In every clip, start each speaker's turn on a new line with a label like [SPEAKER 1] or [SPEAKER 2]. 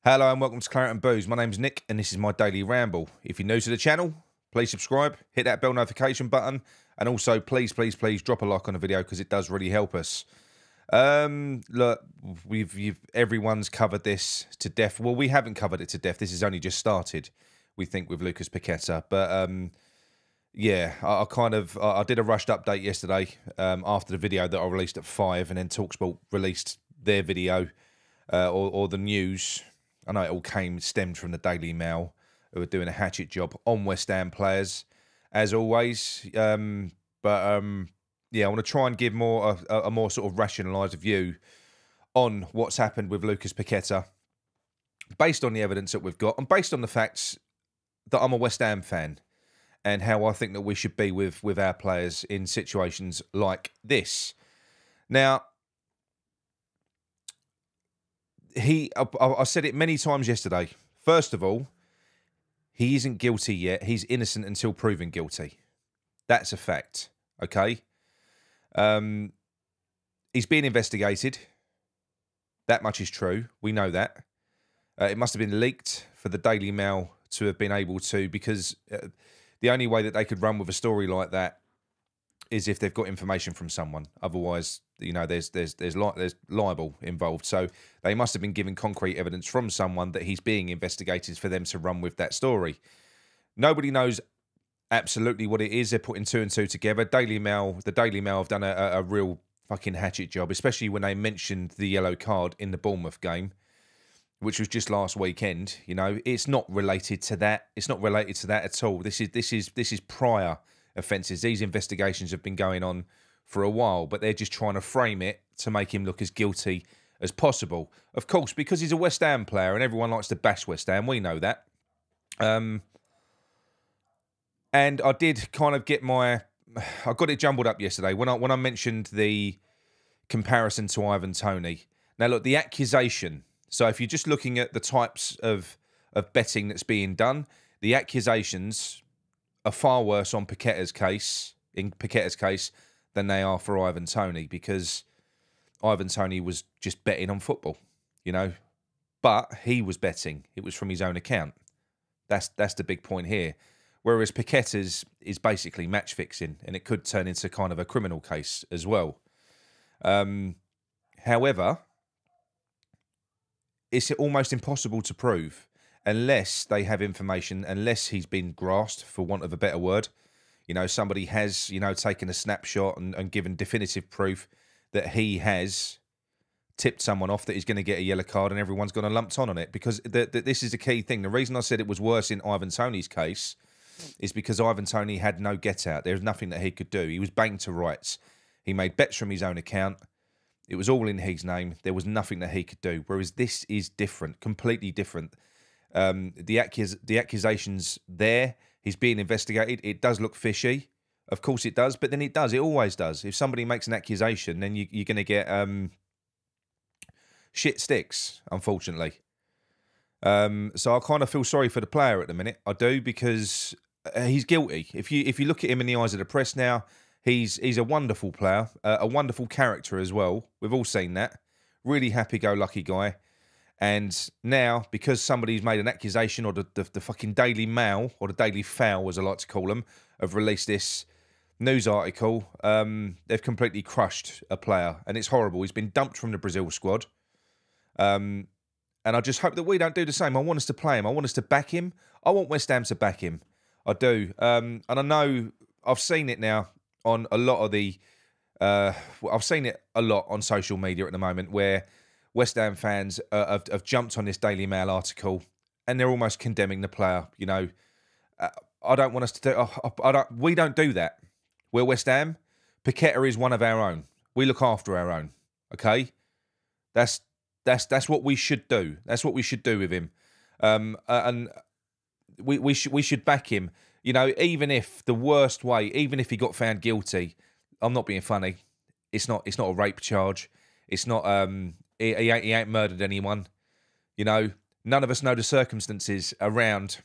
[SPEAKER 1] Hello and welcome to Claret and Booze. My name's Nick and this is my daily ramble. If you're new to the channel, please subscribe, hit that bell notification button, and also please drop a like on the video because it does really help us. Look, everyone's covered this to death. Well, we haven't covered it to death. This has only just started, we think, with Lucas Paqueta. But yeah, I did a rushed update yesterday after the video that I released at 5, and then TalkSport released their video or the news. I know it all stemmed from the Daily Mail, who were doing a hatchet job on West Ham players, as always. Yeah, I want to try and give a more sort of rationalised view on what's happened with Lucas Paqueta, based on the evidence that we've got, and based on the facts that I'm a West Ham fan, and how I think that we should be with our players in situations like this. Now, I said it many times yesterday. First of all, he isn't guilty yet. He's innocent until proven guilty. That's a fact, okay? He's being investigated. That much is true. We know that. It must have been leaked for the Daily Mail to have been able to, because the only way that they could run with a story like that is if they've got information from someone. Otherwise, you know, there's libel involved. So they must have been given concrete evidence from someone that he's being investigated for them to run with that story. Nobody knows absolutely what it is. They're putting two and two together. The Daily Mail have done a real fucking hatchet job, especially when they mentioned the yellow card in the Bournemouth game, which was just last weekend. You know, it's not related to that. It's not related to that at all. This is prior offences. These investigations have been going on for a while, but they're just trying to frame it to make him look as guilty as possible. Of course, because he's a West Ham player and everyone likes to bash West Ham, we know that. And I did kind of I got it jumbled up yesterday when I mentioned the comparison to Ivan Toney. Now look, the accusation. So if you're just looking at the types of betting that's being done, the accusations are far worse in Paqueta's case than they are for Ivan Toney, because Ivan Toney was just betting on football, you know. But he was betting. It was from his own account. That's the big point here. Whereas Paqueta's is basically match fixing, and it could turn into kind of a criminal case as well. However, it's almost impossible to prove unless they have information, unless he's been grasped, for want of a better word. You know, somebody has, you know, taken a snapshot and given definitive proof that he has tipped someone off that he's going to get a yellow card, and everyone's going to lump on it. Because this is the key thing. The reason I said it was worse in Ivan Toney's case is because Ivan Toney had no get out. There was nothing that he could do. He was banged to rights. He made bets from his own account. It was all in his name. There was nothing that he could do. Whereas this is different, completely different. The accusations there, he's being investigated. It does look fishy. Of course it does, but then it does. It always does. If somebody makes an accusation, then you're going to get shit sticks, unfortunately. So I kind of feel sorry for the player at the minute. I do, because he's guilty. If you look at him in the eyes of the press now, he's a wonderful player, a wonderful character as well. We've all seen that. Really happy-go-lucky guy. And now, because somebody's made an accusation, or the fucking Daily Mail, or the Daily Foul, as I like to call them, have released this news article, they've completely crushed a player. And it's horrible. He's been dumped from the Brazil squad. And I just hope that we don't do the same. I want us to play him. I want us to back him. I want West Ham to back him. I do. And I know I've seen it now on a lot of the... I've seen it a lot on social media at the moment, where West Ham fans have jumped on this Daily Mail article and they're almost condemning the player. You know, I don't want us to do... we don't do that. We're West Ham. Paqueta is one of our own. We look after our own. Okay? That's what we should do. That's what we should do with him. And we should back him. You know, even if the worst way, even if he got found guilty, I'm not being funny. It's not a rape charge. It's not... He ain't murdered anyone. You know, none of us know the circumstances around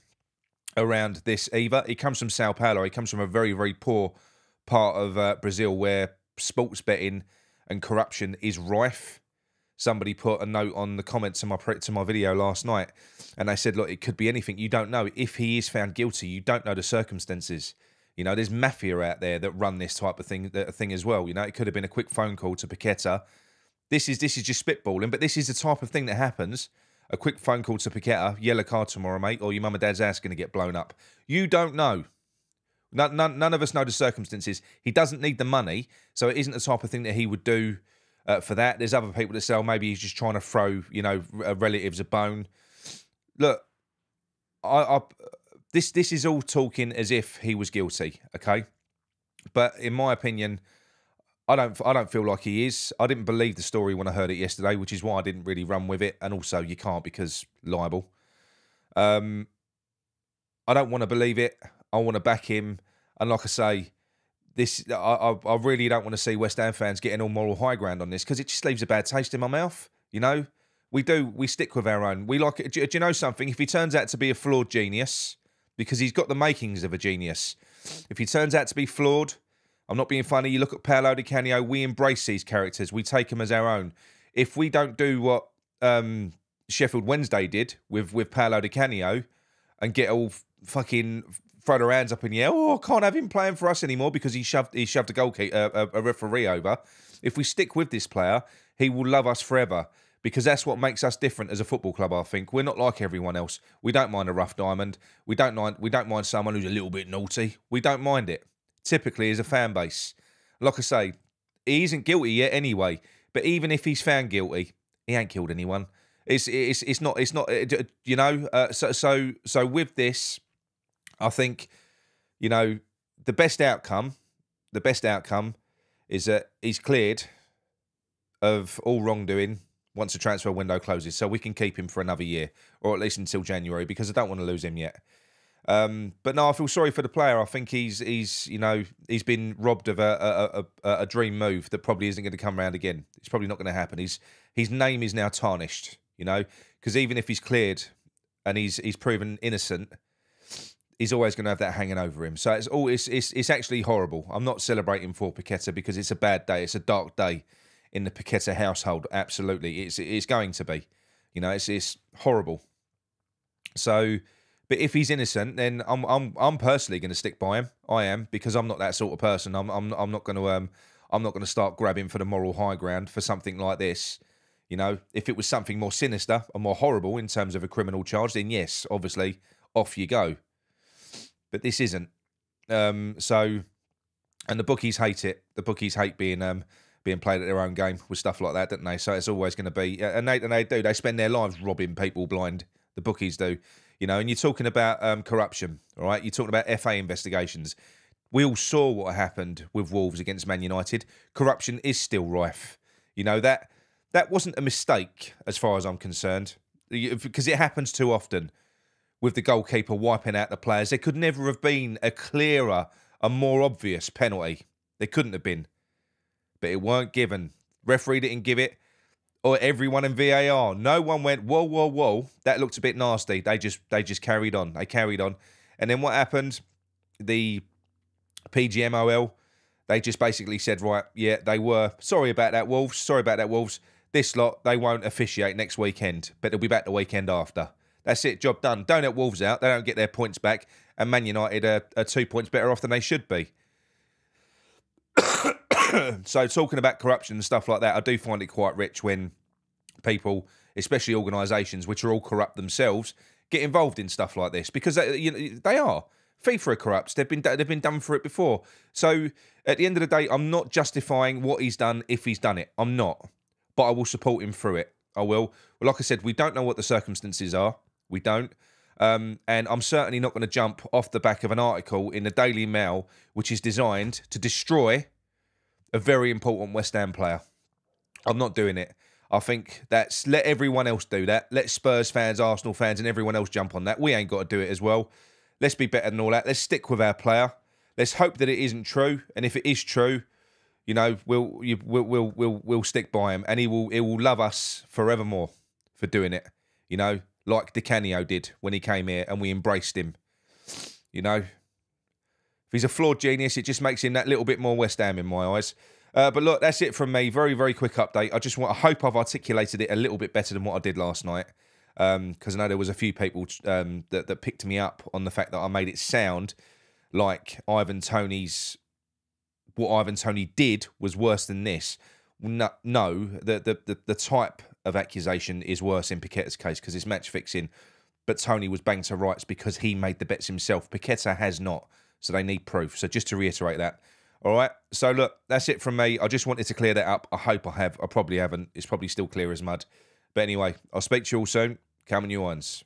[SPEAKER 1] this either. He comes from Sao Paulo. He comes from a very, very poor part of Brazil, where sports betting and corruption is rife. somebody put a note on the comments to my video last night, and they said, look, it could be anything. You don't know. If he is found guilty, you don't know the circumstances. You know, there's mafia out there that run this type of thing as well. You know, it could have been a quick phone call to Paqueta. This is just spitballing, but this is the type of thing that happens. A quick phone call to Paqueta, yellow card tomorrow, mate, or your mum and dad's house going to get blown up. You don't know. None of us know the circumstances. He doesn't need the money, so it isn't the type of thing that he would do for that. There's other people that say, oh, maybe he's just trying to throw, you know, relatives a bone. Look, this is all talking as if he was guilty, okay? But in my opinion, I don't feel like he is. I didn't believe the story when I heard it yesterday, which is why I didn't really run with it. And also, you can't because libel. I don't want to believe it. I want to back him. And like I say, I really don't want to see West Ham fans getting all moral high ground on this because it just leaves a bad taste in my mouth. You know, we stick with our own. We like it. Do you know something? If he turns out to be a flawed genius, because he's got the makings of a genius, if he turns out to be flawed, I'm not being funny. You look at Paolo Di Canio, we embrace these characters. We take them as our own. If we don't do what Sheffield Wednesday did with Paolo Di Canio and get all fucking throw their hands up in the air, oh, I can't have him playing for us anymore because he shoved a goalkeeper, a referee over. If we stick with this player, he will love us forever because that's what makes us different as a football club, I think. We're not like everyone else. We don't mind a rough diamond. We don't mind someone who's a little bit naughty. We don't mind it. Typically as a fan base. Like I say, he isn't guilty yet anyway. But even if he's found guilty, he ain't killed anyone. It's not you know. So with this, I think, you know, the best outcome is that he's cleared of all wrongdoing once the transfer window closes, so we can keep him for another year or at least until January because I don't want to lose him yet. But no, I feel sorry for the player. I think he's been robbed of a dream move that probably isn't going to come around again. It's probably not going to happen. His name is now tarnished, you know, because even if he's cleared and he's proven innocent, he's always going to have that hanging over him. So it's actually horrible. I'm not celebrating for Paqueta because it's a bad day. It's a dark day in the Paqueta household. Absolutely, it's going to be. You know, it's horrible. So. But if he's innocent, then I'm personally going to stick by him. I am, because I'm not that sort of person. I'm not going to start grabbing for the moral high ground for something like this. You know, if it was something more sinister and more horrible in terms of a criminal charge, then yes, obviously, off you go. But this isn't. And the bookies hate it. The bookies hate being played at their own game with stuff like that, don't they? So it's always going to be, and they do. They spend their lives robbing people blind. The bookies do. You know, and you're talking about corruption, all right? You're talking about FA investigations. We all saw what happened with Wolves against Man United. Corruption is still rife. You know, that wasn't a mistake as far as I'm concerned, because it happens too often with the goalkeeper wiping out the players. There could never have been a clearer, a more obvious penalty. There couldn't have been. But it weren't given. Referee didn't give it. Or everyone in VAR. No one went, whoa, whoa, whoa. That looked a bit nasty. They just carried on. They carried on. And then what happened? The PGMOL, they just basically said, right, yeah, they were. Sorry about that, Wolves. Sorry about that, Wolves. This lot, they won't officiate next weekend, but they'll be back the weekend after. That's it. Job done. Don't help Wolves out. They don't get their points back. And Man United are 2 points better off than they should be. So talking about corruption and stuff like that, I do find it quite rich when people, especially organisations which are all corrupt themselves, get involved in stuff like this, because they are. FIFA are corrupt. They've been done for it before. So at the end of the day, I'm not justifying what he's done if he's done it. I'm not. But I will support him through it. I will. Well, like I said, we don't know what the circumstances are. We don't. And I'm certainly not going to jump off the back of an article in the Daily Mail which is designed to destroy a very important West Ham player. I'm not doing it. I think let everyone else do that. Let Spurs fans, Arsenal fans, and everyone else jump on that. We ain't got to do it as well. Let's be better than all that. Let's stick with our player. Let's hope that it isn't true. And if it is true, you know, we'll stick by him, and he will love us forevermore for doing it. You know, like Di Canio did when he came here, and we embraced him. You know. If he's a flawed genius, it just makes him that little bit more West Ham in my eyes. But look, that's it from me. Very, very quick update. I hope I've articulated it a little bit better than what I did last night. Because I know there was a few people that picked me up on the fact that I made it sound like what Ivan Toney did was worse than this. No, the type of accusation is worse in Paqueta's case because it's match fixing. But Toney was banged to rights because he made the bets himself. Paqueta has not, so they need proof. So just to reiterate that. All right. So look, that's it from me. I just wanted to clear that up. I hope I have. I probably haven't. It's probably still clear as mud. But anyway, I'll speak to you all soon. Come on, you ones.